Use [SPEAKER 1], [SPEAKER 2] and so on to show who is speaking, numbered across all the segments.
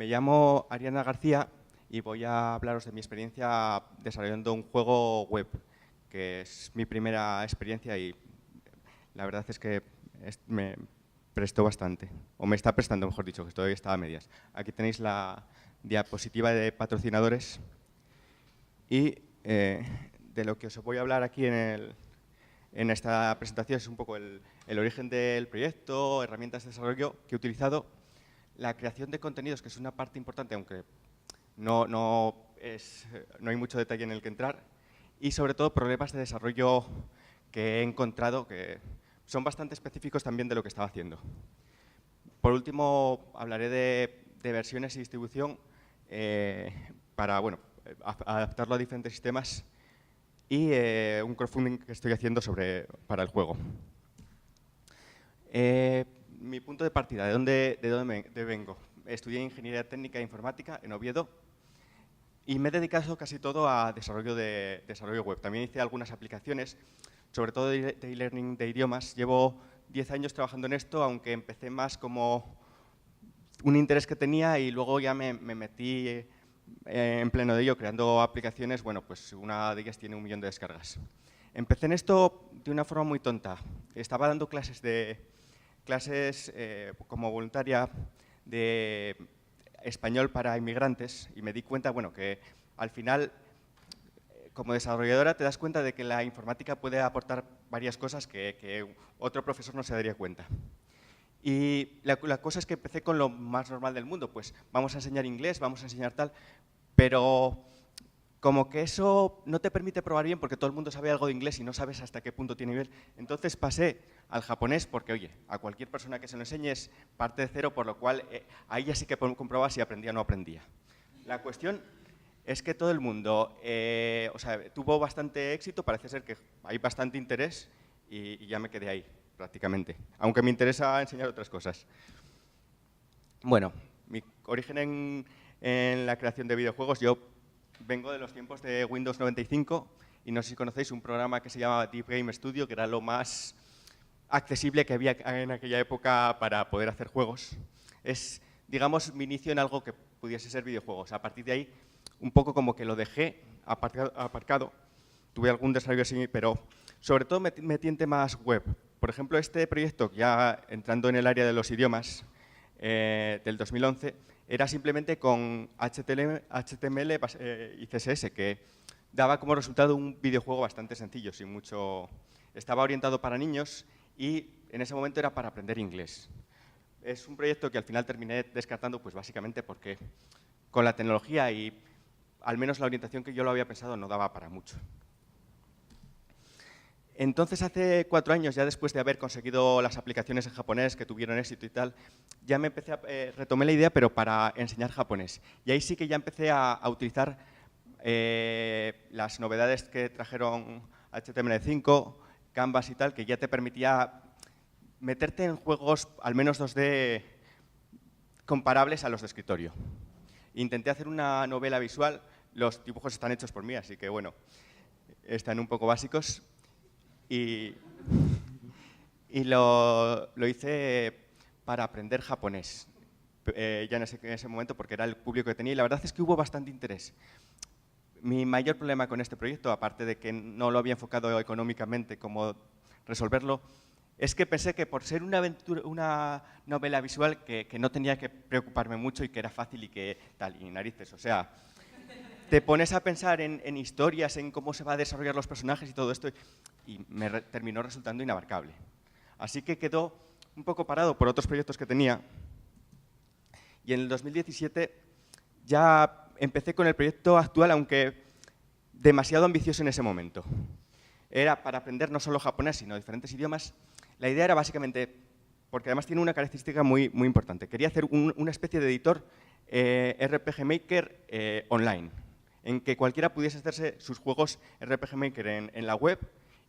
[SPEAKER 1] Me llamo Ariana García y voy a hablaros de mi experiencia desarrollando un juego web, que es mi primera experiencia y la verdad es que me prestó bastante, o me está prestando, mejor dicho, que todavía está a medias. Aquí tenéis la diapositiva de patrocinadores y de lo que os voy a hablar aquí en esta presentación es un poco el origen del proyecto, herramientas de desarrollo que he utilizado, la creación de contenidos, que es una parte importante, aunque no hay mucho detalle en el que entrar, y sobre todo problemas de desarrollo que he encontrado que son bastante específicos también de lo que estaba haciendo. Por último, hablaré de versiones y distribución para adaptarlo a diferentes sistemas y un crowdfunding que estoy haciendo para el juego. Mi punto de partida, ¿de dónde vengo? Estudié Ingeniería Técnica e Informática en Oviedo y me he dedicado casi todo a desarrollo web. También hice algunas aplicaciones, sobre todo de e-learning de idiomas. Llevo 10 años trabajando en esto, aunque empecé más como un interés que tenía y luego ya me metí en pleno de ello, creando aplicaciones. Bueno, pues una de ellas tiene 1 millón de descargas. Empecé en esto de una forma muy tonta. Estaba dando clases como voluntaria de español para inmigrantes y me di cuenta, bueno, que al final, como desarrolladora, te das cuenta de que la informática puede aportar varias cosas que otro profesor no se daría cuenta. Y la cosa es que empecé con lo más normal del mundo, pues vamos a enseñar inglés, vamos a enseñar tal, pero como que eso no te permite probar bien porque todo el mundo sabe algo de inglés y no sabes hasta qué punto tiene nivel. Entonces pasé al japonés porque, oye, a cualquier persona que se lo enseñes parte de cero, por lo cual ahí ya sí que comprobaba si aprendía o no aprendía. La cuestión es que todo el mundo tuvo bastante éxito, parece ser que hay bastante interés y ya me quedé ahí prácticamente, aunque me interesa enseñar otras cosas. Bueno, mi origen en la creación de videojuegos, yo vengo de los tiempos de Windows 95 y no sé si conocéis un programa que se llama Deep Game Studio, que era lo más accesible que había en aquella época para poder hacer juegos. Es, digamos, mi inicio en algo que pudiese ser videojuegos. A partir de ahí, un poco como que lo dejé aparcado. Tuve algún desarrollo así, pero sobre todo me metí en temas web. Por ejemplo, este proyecto, ya entrando en el área de los idiomas, del 2011, era simplemente con HTML y CSS, que daba como resultado un videojuego bastante sencillo, sin mucho. Estaba orientado para niños y en ese momento era para aprender inglés. Es un proyecto que al final terminé descartando, pues básicamente porque con la tecnología y al menos la orientación que yo lo había pensado no daba para mucho. Entonces, hace 4 años, ya después de haber conseguido las aplicaciones en japonés que tuvieron éxito y tal, ya retomé la idea, pero para enseñar japonés. Y ahí sí que ya empecé a utilizar las novedades que trajeron HTML5, Canvas y tal, que ya te permitía meterte en juegos, al menos 2D, comparables a los de escritorio. Intenté hacer una novela visual, los dibujos están hechos por mí, así que bueno, están un poco básicos. Y lo hice para aprender japonés, ya en ese momento, porque era el público que tenía, y la verdad es que hubo bastante interés. Mi mayor problema con este proyecto, aparte de que no lo había enfocado económicamente cómo resolverlo, es que pensé que por ser una novela visual que no tenía que preocuparme mucho y que era fácil y que tal, y narices, o sea, te pones a pensar en historias, en cómo se va a desarrollar los personajes y todo esto, y me terminó resultando inabarcable. Así que quedó un poco parado por otros proyectos que tenía. Y en el 2017 ya empecé con el proyecto actual, aunque demasiado ambicioso en ese momento. Era para aprender no solo japonés, sino diferentes idiomas. La idea era básicamente, porque además tiene una característica muy importante, quería hacer una especie de editor RPG Maker online, en que cualquiera pudiese hacerse sus juegos RPG Maker en la web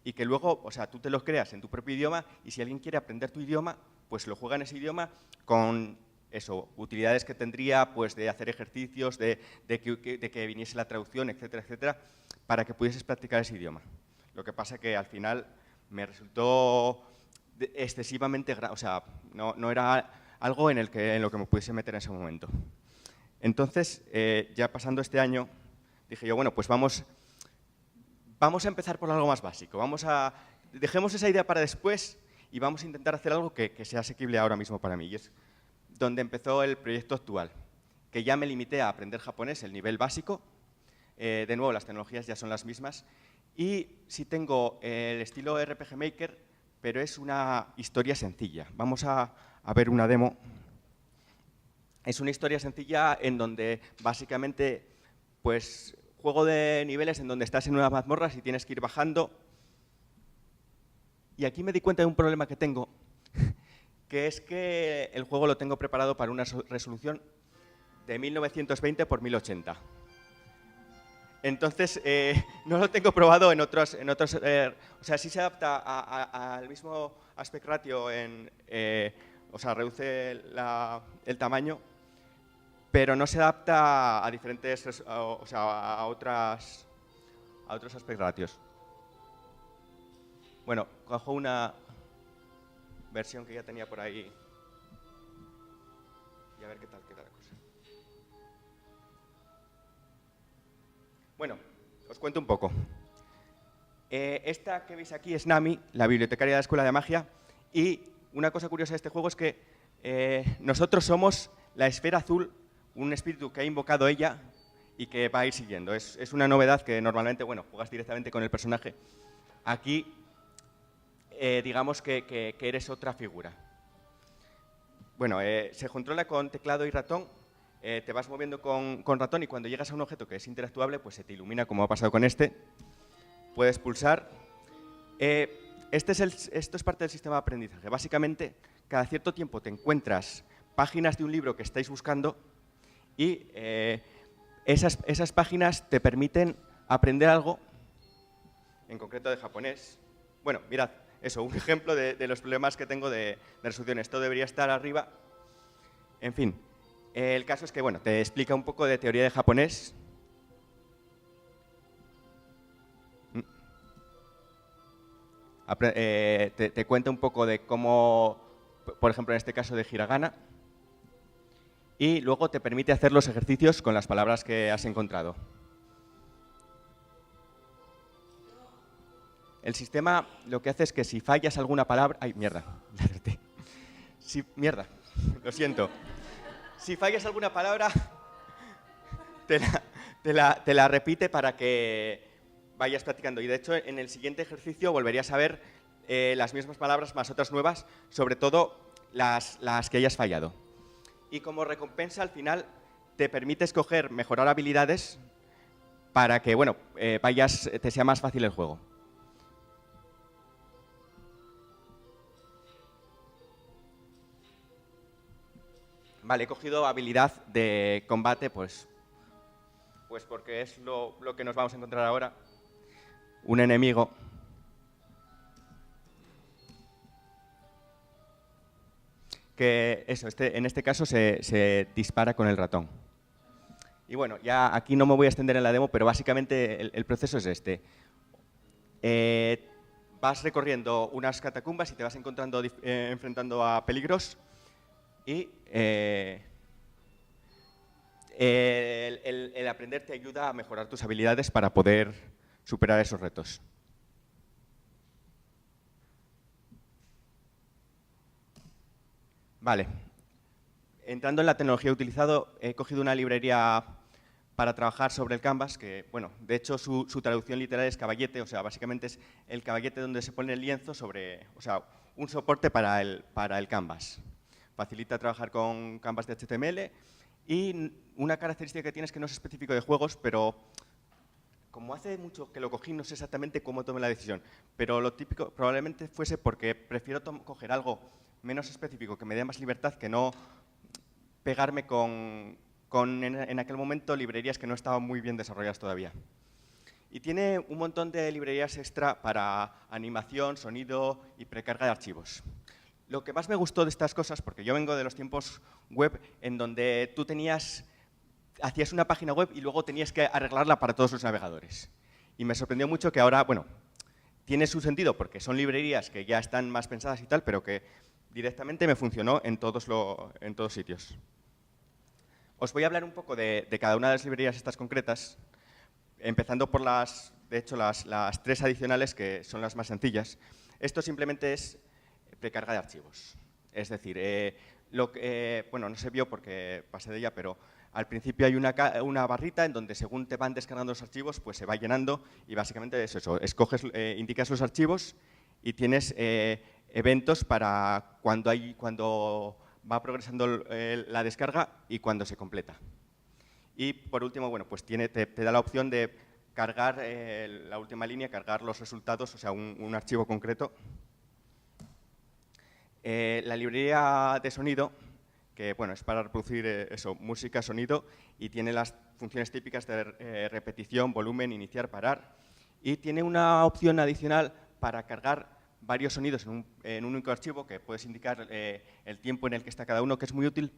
[SPEAKER 1] y que luego, o sea, tú te los creas en tu propio idioma y si alguien quiere aprender tu idioma, pues lo juega en ese idioma con eso, utilidades que tendría, pues de hacer ejercicios, de que viniese la traducción, etcétera, etcétera, para que pudieses practicar ese idioma. Lo que pasa que al final me resultó excesivamente, o sea, no era algo en lo que me pudiese meter en ese momento. Entonces, ya pasando este año, dije yo, bueno, pues vamos a empezar por algo más básico. Dejemos esa idea para después y vamos a intentar hacer algo que sea asequible ahora mismo para mí. Y es donde empezó el proyecto actual, que ya me limité a aprender japonés, el nivel básico. De nuevo, las tecnologías ya son las mismas. Y sí tengo el estilo RPG Maker, pero es una historia sencilla. Vamos a ver una demo. Es una historia sencilla en donde básicamente, pues, juego de niveles en donde estás en unas mazmorras y tienes que ir bajando. Y aquí me di cuenta de un problema que tengo, que es que el juego lo tengo preparado para una resolución de 1920 por 1080. Entonces, no lo tengo probado en otros o sea, sí se adapta al mismo aspect ratio, o sea, reduce el tamaño, pero no se adapta a diferentes, o sea, a otros aspect ratios. Bueno, cojo una versión que ya tenía por ahí y a ver qué tal queda la cosa. Bueno, os cuento un poco. Esta que veis aquí es Nami, la bibliotecaria de la Escuela de Magia, y una cosa curiosa de este juego es que nosotros somos la esfera azul, un espíritu que ha invocado ella y que va a ir siguiendo. Es una novedad que normalmente, bueno, juegas directamente con el personaje. Aquí, digamos que eres otra figura. Bueno, se controla con teclado y ratón. Te vas moviendo con ratón y cuando llegas a un objeto que es interactuable, pues se te ilumina, como ha pasado con este. Puedes pulsar. Esto es parte del sistema de aprendizaje. Básicamente, cada cierto tiempo te encuentras páginas de un libro que estáis buscando y esas páginas te permiten aprender algo, en concreto de japonés. Bueno, mirad, eso, un ejemplo de los problemas que tengo de resolución. Esto debería estar arriba. En fin, el caso es que, bueno, te explica un poco de teoría de japonés. Te cuenta un poco de cómo, por ejemplo, en este caso de hiragana, y luego te permite hacer los ejercicios con las palabras que has encontrado. El sistema lo que hace es que si fallas alguna palabra... ¡Ay, mierda! Mierda, lo siento. Si fallas alguna palabra, te la repite para que vayas practicando. Y de hecho, en el siguiente ejercicio volverías a ver las mismas palabras más otras nuevas, sobre todo las que hayas fallado. Y como recompensa, al final, te permite escoger mejorar habilidades para que, bueno, te sea más fácil el juego. Vale, he cogido habilidad de combate, pues porque es lo que nos vamos a encontrar ahora. Un enemigo. Que eso, en este caso se dispara con el ratón. Y bueno, ya aquí no me voy a extender en la demo, pero básicamente el proceso es este. Vas recorriendo unas catacumbas y te vas enfrentando a peligros. Y el aprender te ayuda a mejorar tus habilidades para poder superar esos retos. Vale. Entrando en la tecnología utilizada, he cogido una librería para trabajar sobre el Canvas, que, bueno, de hecho su traducción literal es caballete, o sea, básicamente es el caballete donde se pone el lienzo sobre, o sea, un soporte para el Canvas. Facilita trabajar con Canvas de HTML y una característica que tiene es que no es específico de juegos, pero como hace mucho que lo cogí, no sé exactamente cómo tomé la decisión, pero lo típico probablemente fuese porque prefiero coger algo menos específico, que me dé más libertad, que no pegarme con en aquel momento librerías que no estaban muy bien desarrolladas todavía. Y tiene un montón de librerías extra para animación, sonido y precarga de archivos. Lo que más me gustó de estas cosas, porque yo vengo de los tiempos web en donde tú hacías una página web y luego tenías que arreglarla para todos los navegadores. Y me sorprendió mucho que ahora, bueno, tiene su sentido porque son librerías que ya están más pensadas y tal, pero que directamente me funcionó en todos sitios. Os voy a hablar un poco de cada una de las librerías estas concretas, empezando por de hecho, las 3 adicionales, que son las más sencillas. Esto simplemente es precarga de archivos. Es decir, bueno, no se vio porque pasé de ella, pero al principio hay una barrita en donde, según te van descargando los archivos, pues se va llenando y básicamente es eso. Indicas los archivos y tienes eventos para cuando va progresando la descarga y cuando se completa. Y por último, bueno, pues te da la opción de cargar la última línea, cargar los resultados, o sea, un archivo concreto. La librería de sonido, que bueno, es para reproducir música, sonido, y tiene las funciones típicas de repetición, volumen, iniciar, parar. Y tiene una opción adicional para cargar varios sonidos en un único archivo, que puedes indicar el tiempo en el que está cada uno, que es muy útil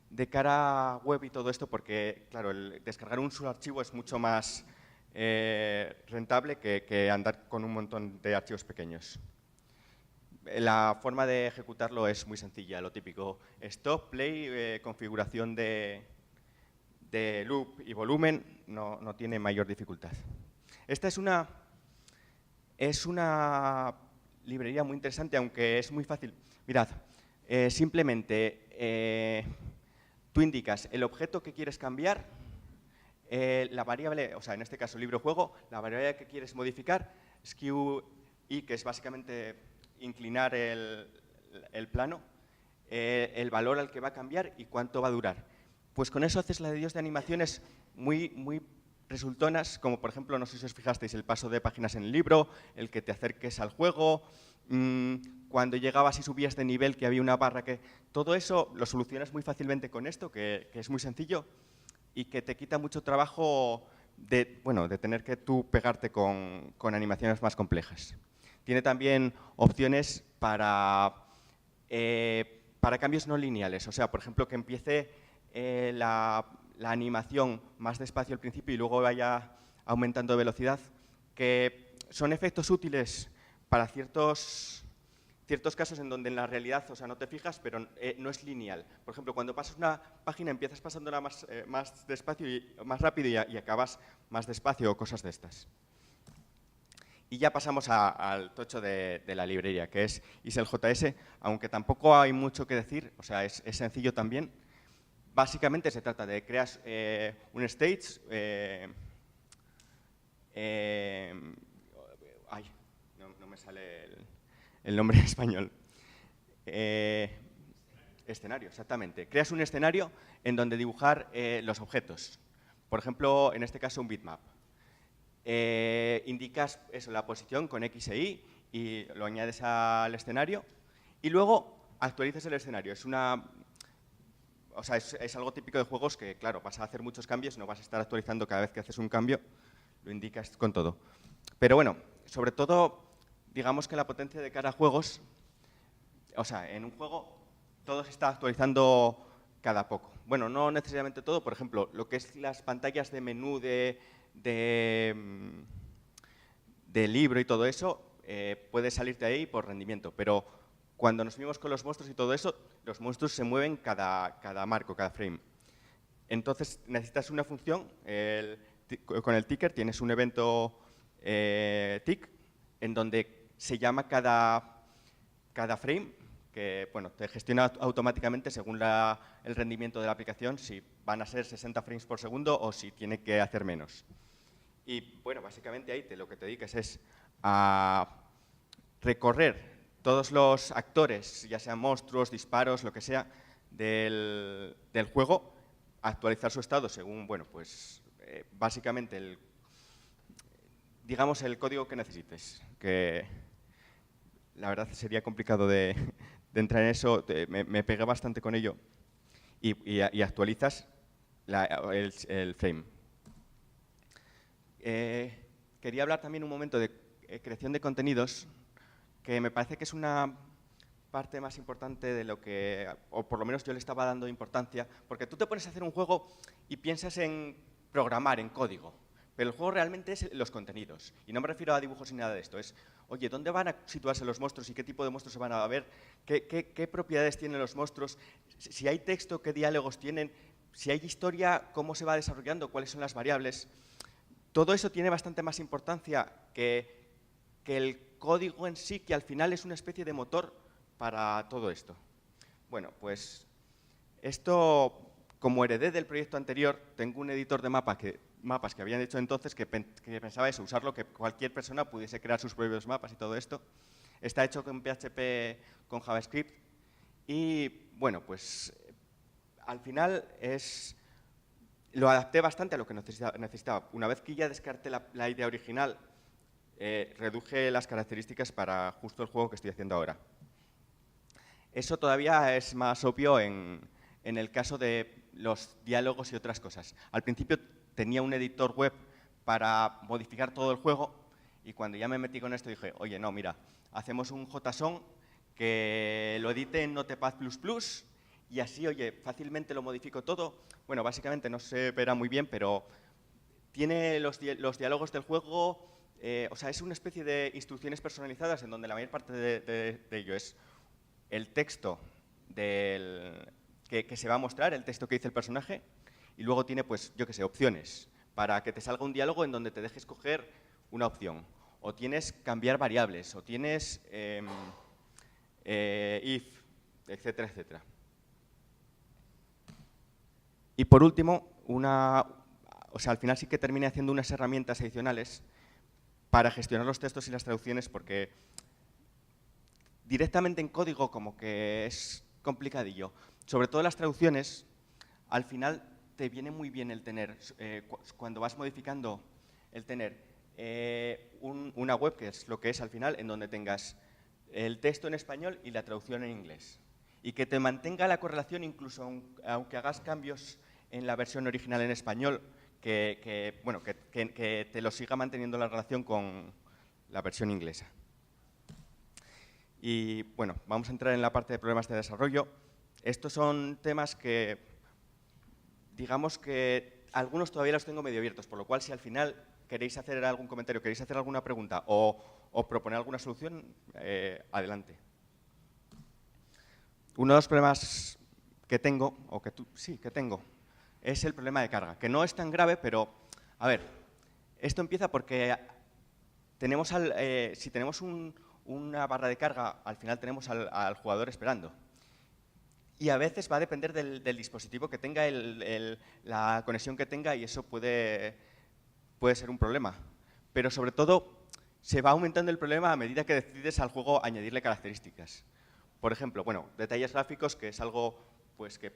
[SPEAKER 1] de cara a web y todo esto, porque claro, el descargar un solo archivo es mucho más rentable que andar con un montón de archivos pequeños. La forma de ejecutarlo es muy sencilla, lo típico. Stop, play, configuración de loop y volumen, no tiene mayor dificultad. Esta es una librería muy interesante, aunque es muy fácil. Mirad, simplemente tú indicas el objeto que quieres cambiar, la variable, o sea, en este caso libro-juego, la variable que quieres modificar, skew y, que es básicamente inclinar el plano, el valor al que va a cambiar y cuánto va a durar. Pues con eso haces la de Dios de animaciones muy resultonas, como por ejemplo, no sé si os fijasteis, el paso de páginas en el libro, el que te acerques al juego, cuando llegabas y subías de nivel, que había una barra que... Todo eso lo solucionas muy fácilmente con esto, que es muy sencillo y que te quita mucho trabajo de tener que tú pegarte con animaciones más complejas. Tiene también opciones para cambios no lineales, o sea, por ejemplo, que empiece la animación más despacio al principio y luego vaya aumentando de velocidad, que son efectos útiles para ciertos casos en donde en la realidad, o sea, no te fijas, pero no es lineal. Por ejemplo, cuando pasas una página empiezas pasándola más despacio y más rápido y acabas más despacio o cosas de estas. Y ya pasamos al tocho de la librería, que es IselJS, aunque tampoco hay mucho que decir, o sea, es sencillo también. Básicamente se trata de crear un stage, no me sale el nombre en español. Escenario, exactamente. Creas un escenario en donde dibujar los objetos. Por ejemplo, en este caso, un bitmap. Indicas la posición con X e Y y lo añades al escenario y luego actualizas el escenario. Es algo típico de juegos que, claro, vas a hacer muchos cambios, no vas a estar actualizando cada vez que haces un cambio, lo indicas con todo. Pero bueno, sobre todo, digamos que la potencia de cara a juegos, o sea, en un juego todo se está actualizando cada poco. Bueno, no necesariamente todo, por ejemplo, lo que es las pantallas de menú de libro y todo eso, puede salirte ahí por rendimiento, pero cuando nos vimos con los monstruos y todo eso, los monstruos se mueven cada marco, cada frame. Entonces necesitas una función, con el ticker tienes un evento tick, en donde se llama cada frame, que bueno, te gestiona automáticamente según el rendimiento de la aplicación, si van a ser 60 frames por segundo o si tiene que hacer menos. Y bueno, básicamente ahí lo que te dedicas es a recorrer todos los actores, ya sean monstruos, disparos, lo que sea, del juego, actualizar su estado según, bueno, pues básicamente digamos el código que necesites, que la verdad sería complicado de entrar en eso, me pegué bastante con ello, y actualizas el frame. Quería hablar también un momento de creación de contenidos, que me parece que es una parte más importante de lo que, o por lo menos yo le estaba dando importancia, porque tú te pones a hacer un juego y piensas en programar, en código, pero el juego realmente es los contenidos. Y no me refiero a dibujos ni nada de esto, es, oye, ¿dónde van a situarse los monstruos y qué tipo de monstruos se van a ver? ¿Qué propiedades tienen los monstruos? Si hay texto, ¿qué diálogos tienen? si hay historia, cómo se va desarrollando, cuáles son las variables. Todo eso tiene bastante más importancia que el código en sí, que al final es una especie de motor para todo esto. Bueno, pues esto, como heredé del proyecto anterior, tengo un editor de mapas que habían hecho entonces que pensaba eso, usarlo, que cualquier persona pudiese crear sus propios mapas y todo esto. Está hecho con PHP, con JavaScript y, bueno, pues al final lo adapté bastante a lo que necesitaba. Una vez que ya descarté la idea original, reduje las características para justo el juego que estoy haciendo ahora. Eso todavía es más obvio en el caso de los diálogos y otras cosas. Al principio tenía un editor web para modificar todo el juego y cuando ya me metí con esto dije, oye, no, mira, hacemos un JSON que lo edite en Notepad++ y así, oye, fácilmente lo modifico todo. Bueno, básicamente no se verá muy bien, pero tiene los diálogos del juego, o sea, es una especie de instrucciones personalizadas en donde la mayor parte de ello es el texto que se va a mostrar, el texto que dice el personaje, y luego tiene, pues, yo qué sé, opciones, para que te salga un diálogo en donde te dejes escoger una opción. O tienes cambiar variables, o tienes if, etcétera, etcétera. Y por último, o sea, al final sí que terminé haciendo unas herramientas adicionales para gestionar los textos y las traducciones, porque directamente en código como que es complicadillo. Sobre todo las traducciones, al final te viene muy bien el tener, cuando vas modificando, el tener una web, que es lo que es al final, en donde tengas el texto en español y la traducción en inglés. Y que te mantenga la correlación incluso aunque hagas cambios en la versión original en español, que te lo siga manteniendo la relación con la versión inglesa. Y bueno, vamos a entrar en la parte de problemas de desarrollo. Estos son temas que, digamos que algunos todavía los tengo medio abiertos, por lo cual si al final queréis hacer algún comentario, queréis hacer alguna pregunta o proponer alguna solución, adelante. Uno de los problemas que tengo, es el problema de carga, que no es tan grave, pero, a ver, esto empieza porque si tenemos una barra de carga, al final tenemos al jugador esperando. Y a veces va a depender del dispositivo que tenga, la conexión que tenga, y eso puede ser un problema. Pero sobre todo, se va aumentando el problema a medida que decides al juego añadirle características. Por ejemplo, bueno, detalles gráficos, que es algo pues, que,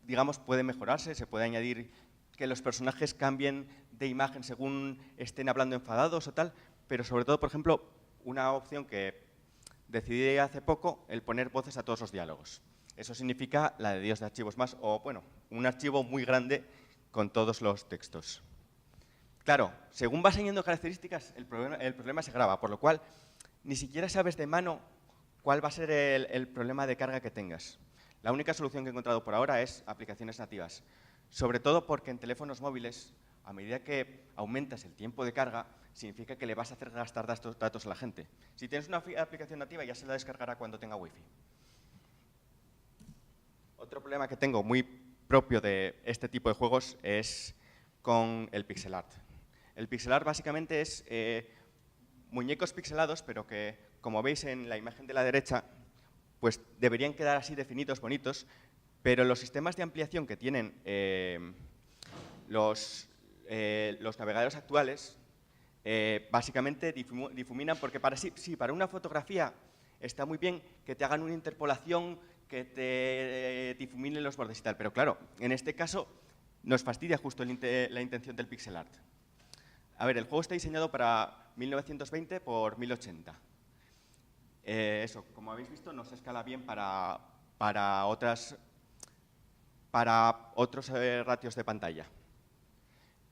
[SPEAKER 1] digamos, puede mejorarse, se puede añadir que los personajes cambien de imagen según estén hablando enfadados o tal, pero sobre todo, por ejemplo, una opción que decidí hace poco, el poner voces a todos los diálogos. Eso significa la de 10 de archivos más, o bueno, un archivo muy grande con todos los textos. Claro, según vas añadiendo características, el problema se agrava, por lo cual ni siquiera sabes de mano cuál va a ser el problema de carga que tengas. La única solución que he encontrado por ahora es aplicaciones nativas, sobre todo porque en teléfonos móviles, a medida que aumentas el tiempo de carga, significa que le vas a hacer gastar datos a la gente. Si tienes una aplicación nativa, ya se la descargará cuando tenga Wi-Fi. Otro problema que tengo muy propio de este tipo de juegos es con el pixel art. El pixel art básicamente es muñecos pixelados, pero que, como veis en la imagen de la derecha, pues deberían quedar así definidos, bonitos, pero los sistemas de ampliación que tienen los navegadores actuales básicamente difuminan, porque para una fotografía está muy bien que te hagan una interpolación, que te difuminen los bordes y tal, pero claro, en este caso nos fastidia justo la intención del pixel art. A ver, el juego está diseñado para 1920 por 1080. Eso, como habéis visto, no se escala bien para otros ratios de pantalla.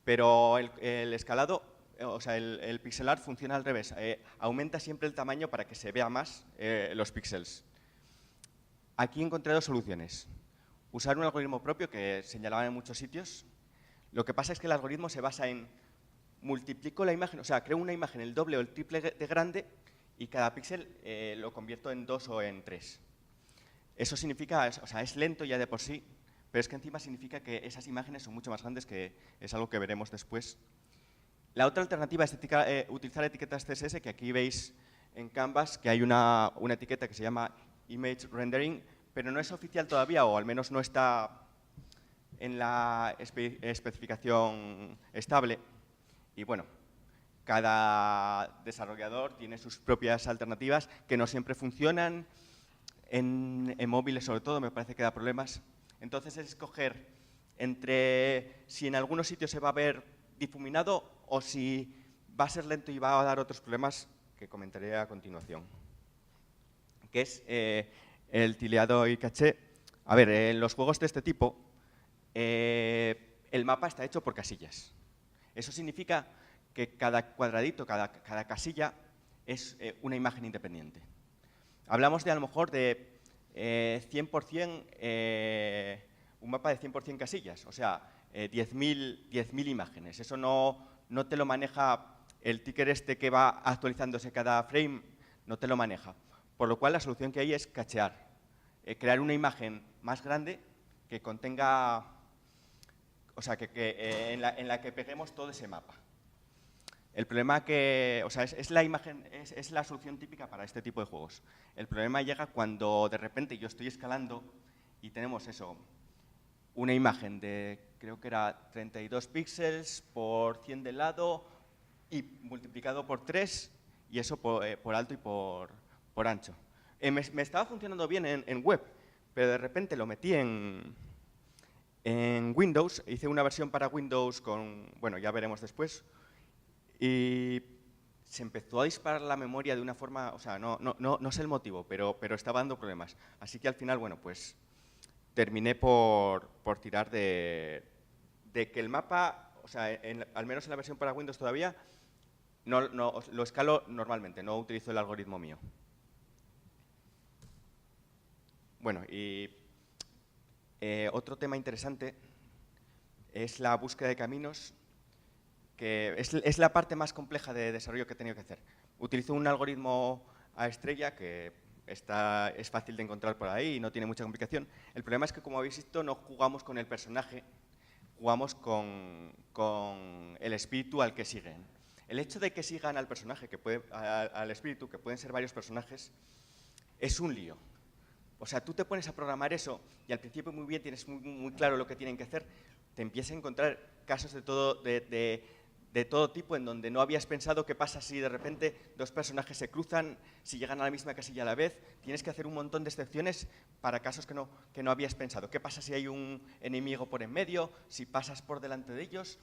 [SPEAKER 1] Pero el escalado, o sea, el pixel art funciona al revés. Aumenta siempre el tamaño para que se vea más los píxeles. Aquí encontré dos soluciones. Usar un algoritmo propio que señalaban en muchos sitios. Lo que pasa es que el algoritmo se basa en multiplico la imagen, o sea, creo una imagen el doble o el triple de grande y cada píxel lo convierto en 2 o en 3. Eso significa, o sea, es lento ya de por sí, pero es que encima significa que esas imágenes son mucho más grandes, que es algo que veremos después. La otra alternativa es utilizar etiquetas CSS, que aquí veis en Canvas que hay una etiqueta que se llama Image Rendering, pero no es oficial todavía, o al menos no está en la especificación estable. Y bueno, cada desarrollador tiene sus propias alternativas que no siempre funcionan. En móviles, sobre todo, me parece que da problemas. Entonces, es escoger entre si en algunos sitios se va a ver difuminado o si va a ser lento y va a dar otros problemas que comentaré a continuación, que es el tileado y caché. A ver, en los juegos de este tipo, el mapa está hecho por casillas. Eso significa que cada cuadradito, cada casilla es una imagen independiente. Hablamos de, a lo mejor, de 100%, un mapa de 100% casillas, o sea, 10.000 imágenes. Eso no te lo maneja el ticker este que va actualizándose cada frame, no te lo maneja. Por lo cual, la solución que hay es cachear, crear una imagen más grande que contenga, o sea, en la que peguemos todo ese mapa. El problema es la solución típica para este tipo de juegos. El problema llega cuando de repente yo estoy escalando y tenemos eso, una imagen de, creo que era 32 píxeles por 100 de lado y multiplicado por 3, y eso por alto y por ancho. Me estaba funcionando bien en web, pero de repente lo metí en Windows, hice una versión para Windows con, bueno, ya veremos después, y se empezó a disparar la memoria de una forma, o sea, no sé el motivo, pero estaba dando problemas. Así que al final, bueno, pues terminé por tirar de que el mapa, o sea, al menos en la versión para Windows todavía, lo escalo normalmente, no utilizo el algoritmo mío. Bueno, y otro tema interesante es la búsqueda de caminos, que es la parte más compleja de desarrollo que he tenido que hacer. Utilizo un algoritmo a estrella que es fácil de encontrar por ahí y no tiene mucha complicación. El problema es que, como habéis visto, no jugamos con el personaje, jugamos con el espíritu al que siguen. El hecho de que sigan al personaje, al espíritu, que pueden ser varios personajes, es un lío. O sea, tú te pones a programar eso y al principio muy bien, tienes muy claro lo que tienen que hacer, te empiezas a encontrar casos de todo tipo en donde no habías pensado qué pasa si de repente dos personajes se cruzan, si llegan a la misma casilla a la vez. Tienes que hacer un montón de excepciones para casos que no habías pensado. ¿Qué pasa si hay un enemigo por en medio, si pasas por delante de ellos?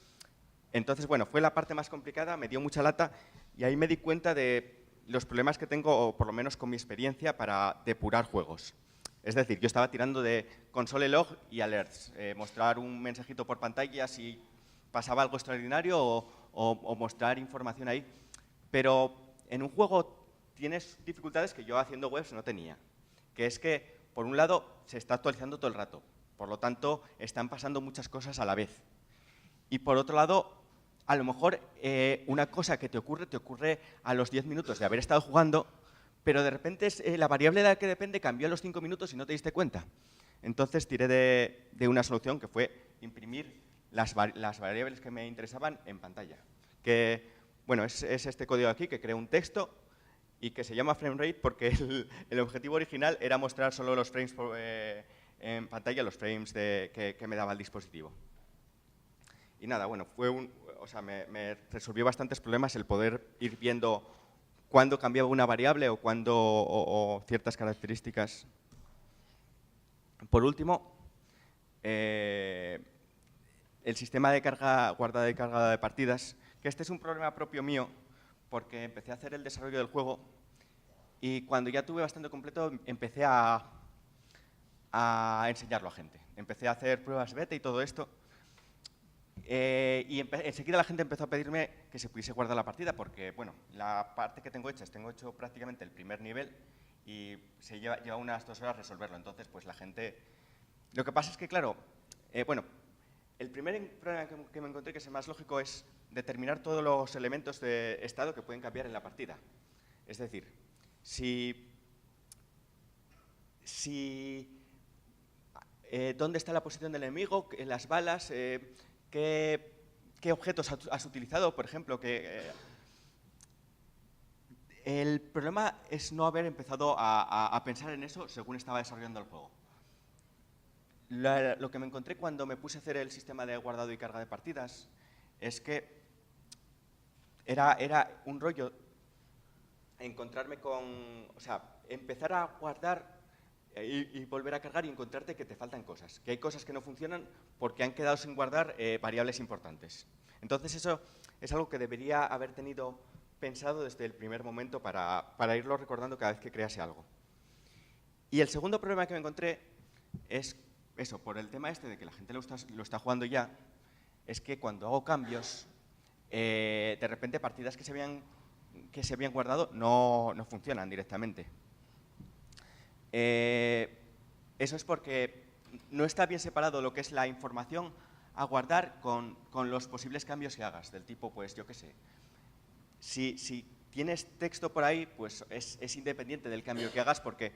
[SPEAKER 1] Entonces, bueno, fue la parte más complicada, me dio mucha lata y ahí me di cuenta de los problemas que tengo, o por lo menos con mi experiencia, para depurar juegos. Es decir, yo estaba tirando de console log y alerts, mostrar un mensajito por pantalla si pasaba algo extraordinario o mostrar información ahí. Pero en un juego tienes dificultades que yo haciendo webs no tenía, que es que, por un lado, se está actualizando todo el rato, por lo tanto, están pasando muchas cosas a la vez. Y por otro lado, a lo mejor una cosa que te ocurre a los 10 minutos de haber estado jugando, pero de repente la variable de la que depende cambió a los 5 minutos y no te diste cuenta. Entonces tiré de una solución que fue imprimir las variables que me interesaban en pantalla. Que, bueno, es este código aquí que crea un texto y que se llama framerate porque el objetivo original era mostrar solo los frames en pantalla, los frames que me daba el dispositivo. Y nada, bueno, me resolvió bastantes problemas el poder ir viendo cuándo cambiaba una variable o ciertas características. Por último, el sistema de carga, guardada y cargada de partidas, que este es un problema propio mío, porque empecé a hacer el desarrollo del juego y cuando ya tuve bastante completo empecé a enseñarlo a gente. Empecé a hacer pruebas beta y todo esto. Y enseguida la gente empezó a pedirme que se pudiese guardar la partida porque, bueno, la parte que tengo hecho prácticamente el primer nivel y se lleva unas 2 horas resolverlo. Entonces, pues la gente... Lo que pasa es que, claro, bueno, el primer problema que me encontré, que es el más lógico, es determinar todos los elementos de estado que pueden cambiar en la partida. Es decir, si dónde está la posición del enemigo, las balas, qué objetos has utilizado, por ejemplo. El problema es no haber empezado a pensar en eso según estaba desarrollando el juego. Lo que me encontré cuando me puse a hacer el sistema de guardado y carga de partidas es que era un rollo encontrarme con... O sea, empezar a guardar y volver a cargar y encontrarte que te faltan cosas. Que hay cosas que no funcionan porque han quedado sin guardar variables importantes. Entonces eso es algo que debería haber tenido pensado desde el primer momento para irlo recordando cada vez que crease algo. Y el segundo problema que me encontré es eso, por el tema este de que la gente lo está jugando ya, es que cuando hago cambios, de repente partidas que se habían guardado no funcionan directamente. Eso es porque no está bien separado lo que es la información a guardar con los posibles cambios que hagas, del tipo, pues yo qué sé. Si tienes texto por ahí, pues es independiente del cambio que hagas, porque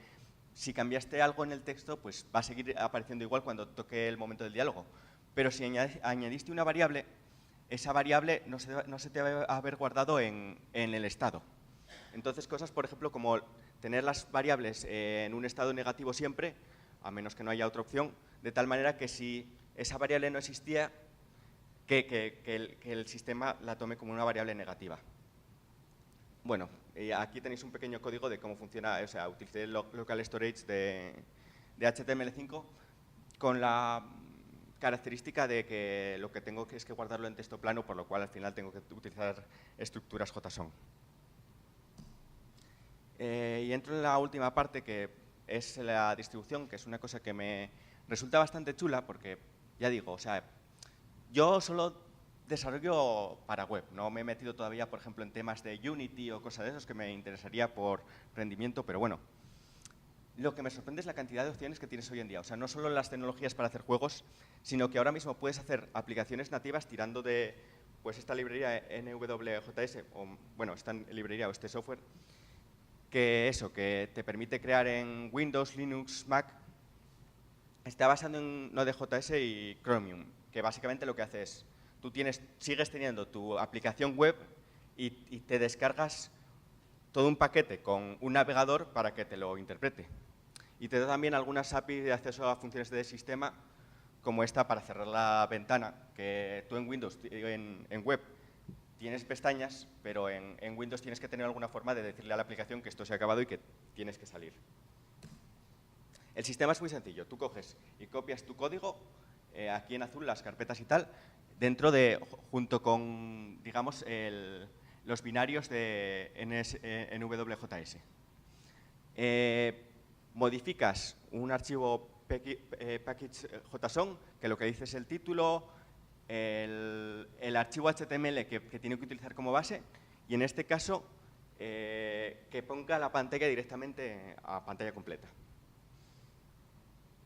[SPEAKER 1] si cambiaste algo en el texto, pues va a seguir apareciendo igual cuando toque el momento del diálogo. Pero si añadiste una variable, esa variable no se te va a haber guardado en el estado. Entonces, cosas, por ejemplo, como tener las variables en un estado negativo siempre, a menos que no haya otra opción, de tal manera que si esa variable no existía, que el sistema la tome como una variable negativa. Bueno, aquí tenéis un pequeño código de cómo funciona, o sea, utilicé el local storage de HTML5 con la característica de que lo que tengo es que guardarlo en texto plano, por lo cual al final tengo que utilizar estructuras JSON. Y entro en la última parte, que es la distribución, que es una cosa que me resulta bastante chula, porque, ya digo, o sea, yo solo desarrollo para web, no me he metido todavía, por ejemplo, en temas de Unity o cosas de esos que me interesaría por rendimiento, pero bueno, lo que me sorprende es la cantidad de opciones que tienes hoy en día. O sea, no solo las tecnologías para hacer juegos, sino que ahora mismo puedes hacer aplicaciones nativas tirando de pues esta librería NWJS, o bueno, esta librería o este software, que te permite crear en Windows, Linux, Mac. Está basado en Node.js y Chromium, que básicamente lo que hace es, tú sigues teniendo tu aplicación web y te descargas todo un paquete con un navegador para que te lo interprete. Y te da también algunas APIs de acceso a funciones de sistema, como esta para cerrar la ventana, que tú en Windows, en web, tienes pestañas, pero en Windows tienes que tener alguna forma de decirle a la aplicación que esto se ha acabado y que tienes que salir. El sistema es muy sencillo. Tú coges y copias tu código, aquí en azul las carpetas y tal, junto con, digamos, los binarios de NWJS. Modificas un archivo package.json, que lo que dice es el título, el archivo HTML que tiene que utilizar como base, y en este caso, que ponga la pantalla directamente a pantalla completa.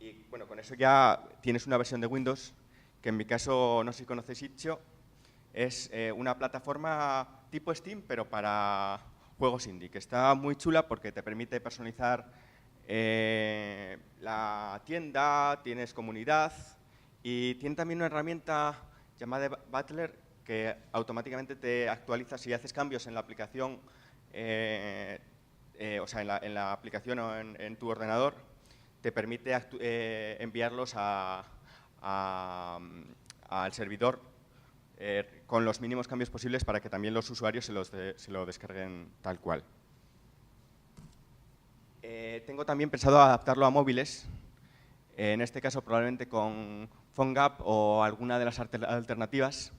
[SPEAKER 1] Y bueno, con eso ya tienes una versión de Windows, que en mi caso, no sé si conocéis Itch.io, es una plataforma tipo Steam, pero para juegos indie, que está muy chula porque te permite personalizar la tienda, tienes comunidad y tiene también una herramienta llamada Butler que automáticamente te actualiza si haces cambios en la aplicación, o sea, en la aplicación o en tu ordenador, te permite enviarlos al servidor con los mínimos cambios posibles para que también los usuarios se lo descarguen tal cual. Tengo también pensado adaptarlo a móviles, en este caso probablemente con PhoneGap o alguna de las alternativas,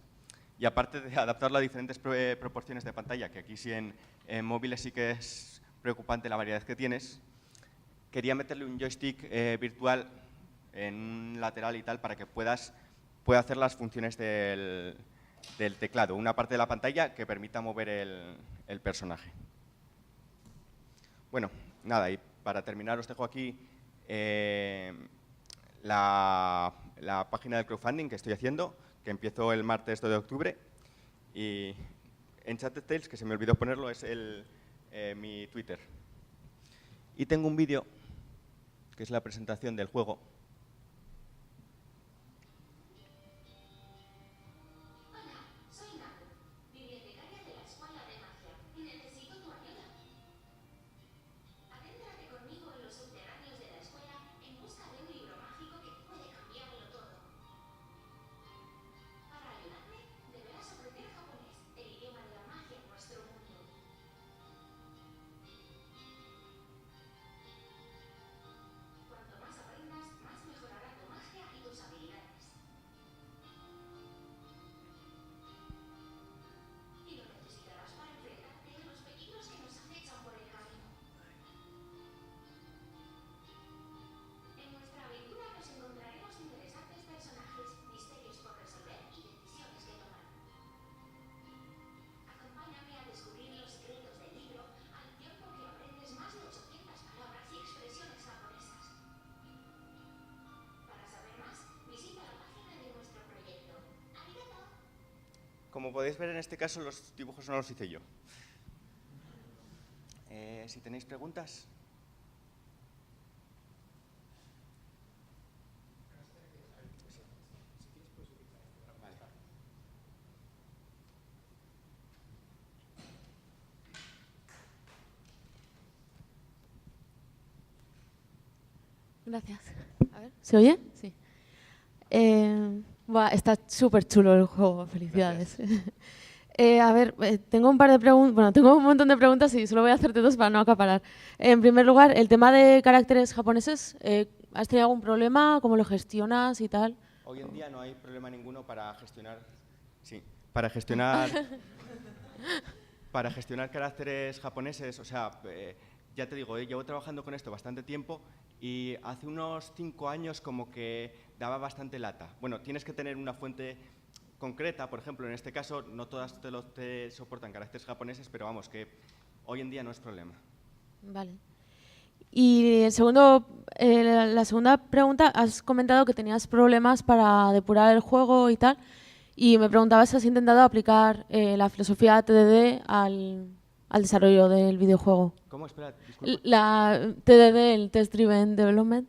[SPEAKER 1] y aparte de adaptarlo a diferentes proporciones de pantalla, que aquí sí en móviles sí que es preocupante la variedad que tienes, quería meterle un joystick virtual en un lateral y tal para que pueda hacer las funciones del teclado, una parte de la pantalla que permita mover el personaje. Bueno, nada, y para terminar os dejo aquí la página de crowdfunding que estoy haciendo, que empiezo el martes 2 de octubre, y en Chatted Tales, que se me olvidó ponerlo, es mi Twitter. Y tengo un vídeo, que es la presentación del juego, como podéis ver en este caso, los dibujos no los hice yo. Si tenéis preguntas.
[SPEAKER 2] Gracias. A ver, ¿se oye? Sí. Está súper chulo el juego, felicidades. A ver, tengo un par de preguntas, bueno, tengo un montón de preguntas y solo voy a hacerte dos para no acaparar. En primer lugar, el tema de caracteres japoneses, ¿has tenido algún problema? ¿Cómo lo gestionas y tal?
[SPEAKER 1] Hoy en día no hay problema ninguno para gestionar, sí, para gestionar caracteres japoneses. O sea, ya te digo, llevo trabajando con esto bastante tiempo y hace unos 5 años como que daba bastante lata. Bueno, tienes que tener una fuente concreta, por ejemplo, en este caso no todas te soportan caracteres japoneses, pero vamos, que hoy en día no es problema.
[SPEAKER 2] Vale. Y el segundo, la segunda pregunta, has comentado que tenías problemas para depurar el juego y tal, y me preguntaba si has intentado aplicar la filosofía TDD al desarrollo del videojuego.
[SPEAKER 1] ¿Cómo? Espera, disculpa.
[SPEAKER 2] La TDD, el Test Driven Development.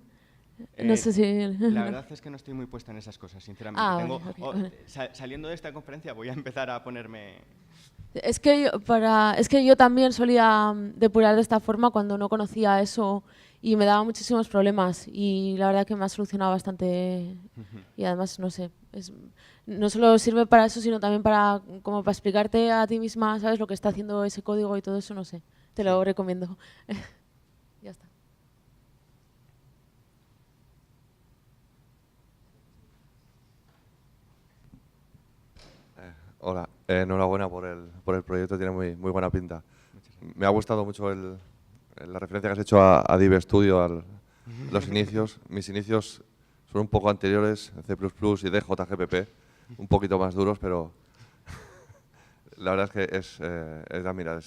[SPEAKER 2] No sé si...
[SPEAKER 1] La verdad es que no estoy muy puesta en esas cosas, sinceramente.
[SPEAKER 2] Vale.
[SPEAKER 1] Saliendo de esta conferencia voy a empezar a ponerme...
[SPEAKER 2] Es que yo también solía depurar de esta forma cuando no conocía eso y me daba muchísimos problemas y la verdad que me ha solucionado bastante y además, no sé, no solo sirve para eso, sino también como para explicarte a ti misma, ¿sabes? Lo que está haciendo ese código y todo eso, no sé. Te lo recomiendo. Ya está.
[SPEAKER 3] Hola, enhorabuena por el proyecto, tiene muy buena pinta. Me ha gustado mucho la referencia que has hecho a Div Studio, los inicios. Mis inicios son un poco anteriores, C++ y DJGPP, un poquito más duros, pero la verdad es que mira,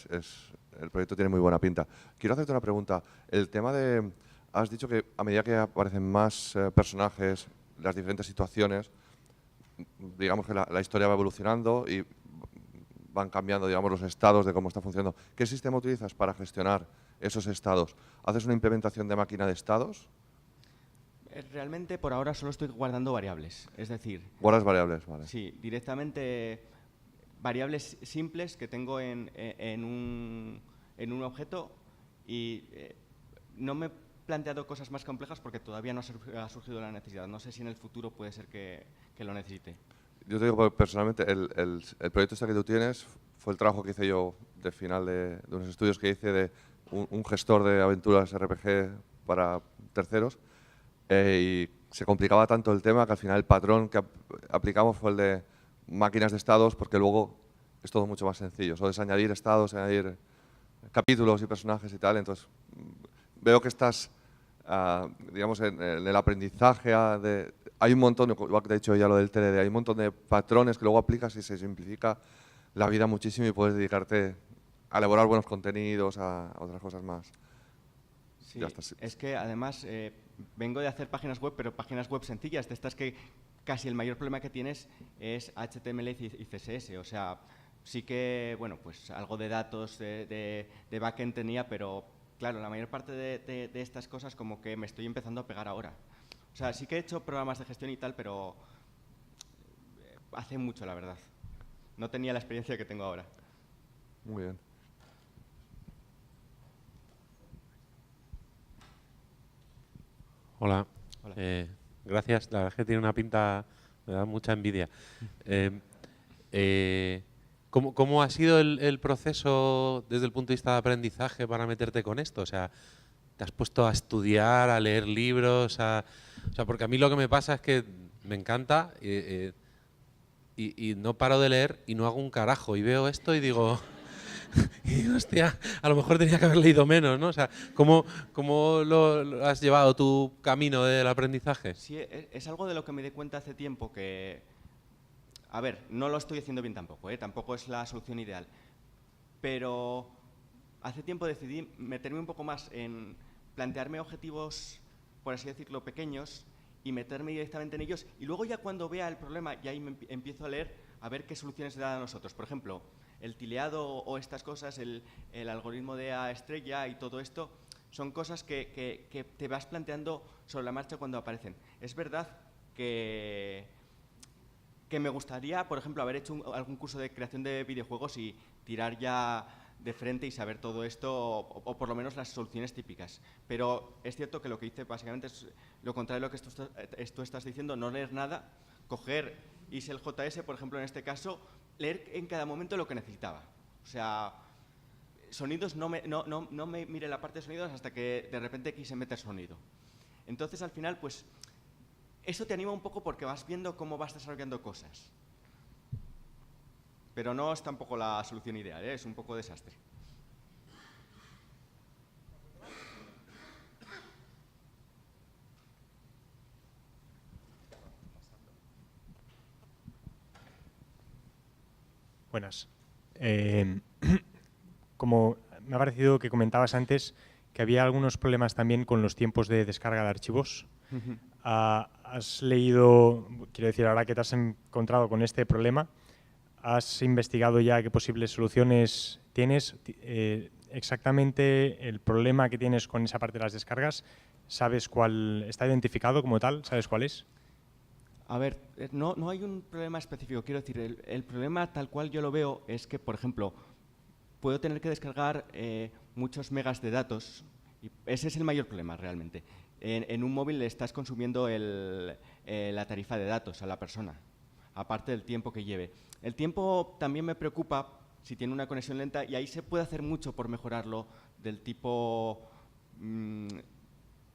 [SPEAKER 3] el proyecto tiene muy buena pinta. Quiero hacerte una pregunta. El tema de, has dicho que a medida que aparecen más personajes, las diferentes situaciones, digamos que la historia va evolucionando y van cambiando, digamos, los estados de cómo está funcionando. ¿Qué sistema utilizas para gestionar esos estados? ¿Haces una implementación de máquina de estados?
[SPEAKER 1] Realmente por ahora solo estoy guardando variables, es decir...
[SPEAKER 3] Guardas variables, vale.
[SPEAKER 1] Sí, directamente variables simples que tengo en un objeto y no me he planteado cosas más complejas porque todavía no ha surgido la necesidad. No sé si en el futuro puede ser que lo necesite.
[SPEAKER 3] Yo te digo personalmente, el proyecto este que tú tienes fue el trabajo que hice yo de final de unos estudios que hice de un gestor de aventuras RPG para terceros y se complicaba tanto el tema que al final el patrón que aplicamos fue el de máquinas de estados porque luego es todo mucho más sencillo. Solo es añadir estados, añadir capítulos y personajes y tal. Entonces veo que estás, digamos, en el aprendizaje hay un montón, igual que te he dicho ya lo del TDD, hay un montón de patrones que luego aplicas y se simplifica la vida muchísimo y puedes dedicarte a elaborar buenos contenidos, a otras cosas más.
[SPEAKER 1] Sí, es que además vengo de hacer páginas web, pero páginas web sencillas, de estas que casi el mayor problema que tienes es HTML y CSS. O sea, sí que, bueno, pues algo de datos de backend tenía, pero claro, la mayor parte de estas cosas como que me estoy empezando a pegar ahora. O sea, sí que he hecho programas de gestión y tal, pero hace mucho, la verdad. No tenía la experiencia que tengo ahora.
[SPEAKER 3] Muy bien.
[SPEAKER 4] Hola. Gracias. La verdad es que tiene una pinta, me da mucha envidia. ¿Cómo ha sido el proceso desde el punto de vista de aprendizaje para meterte con esto? O sea, ¿te has puesto a estudiar, a leer libros? O sea, porque a mí lo que me pasa es que me encanta y no paro de leer y no hago un carajo. Y veo esto y digo, hostia, a lo mejor tenía que haber leído menos, ¿no? O sea, ¿cómo lo has llevado tu camino del aprendizaje?
[SPEAKER 1] Sí, es algo de lo que me di cuenta hace tiempo que... A ver, no lo estoy haciendo bien tampoco, tampoco es la solución ideal. Pero hace tiempo decidí meterme un poco más en plantearme objetivos, por así decirlo, pequeños y meterme directamente en ellos. Y luego ya cuando vea el problema, ya ahí empiezo a leer a ver qué soluciones se dan a nosotros. Por ejemplo, el tileado o estas cosas, el algoritmo de A estrella y todo esto, son cosas que te vas planteando sobre la marcha cuando aparecen. Es verdad que me gustaría, por ejemplo, haber hecho algún curso de creación de videojuegos y tirar ya de frente y saber todo esto, o por lo menos las soluciones típicas. Pero es cierto que lo que hice básicamente es lo contrario de lo que tú estás diciendo, no leer nada, coger ISEL JS, por ejemplo, en este caso, leer en cada momento lo que necesitaba. O sea, sonidos, no me mire la parte de sonidos hasta que de repente quise meter sonido. Entonces, al final, pues, eso te anima un poco porque vas viendo cómo vas desarrollando cosas. Pero no es tampoco la solución ideal, ¿eh? Es un poco desastre.
[SPEAKER 5] Buenas. Como me ha parecido que comentabas antes que había algunos problemas también con los tiempos de descarga de archivos. ¿Has leído, quiero decir, ahora que te has encontrado con este problema, has investigado ya qué posibles soluciones tienes? Exactamente el problema que tienes con esa parte de las descargas, ¿sabes cuál está identificado como tal? ¿Sabes cuál es?
[SPEAKER 1] A ver, no hay un problema específico. Quiero decir, el problema tal cual yo lo veo es que, por ejemplo, puedo tener que descargar muchos megas de datos y ese es el mayor problema realmente. En un móvil le estás consumiendo la tarifa de datos a la persona, aparte del tiempo que lleve. El tiempo también me preocupa si tiene una conexión lenta y ahí se puede hacer mucho por mejorarlo, del tipo,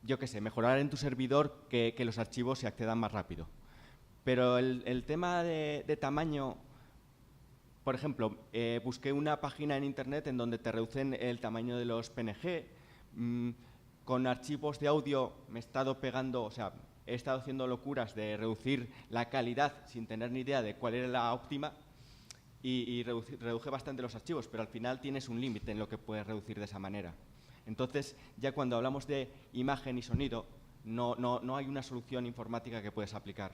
[SPEAKER 1] yo qué sé, mejorar en tu servidor que los archivos se accedan más rápido. Pero el tema de tamaño, por ejemplo, busqué una página en internet en donde te reducen el tamaño de los PNG. Con archivos de audio me he estado pegando, o sea, he estado haciendo locuras de reducir la calidad sin tener ni idea de cuál era la óptima y reduje bastante los archivos, pero al final tienes un límite en lo que puedes reducir de esa manera. Entonces, ya cuando hablamos de imagen y sonido, no hay una solución informática que puedes aplicar.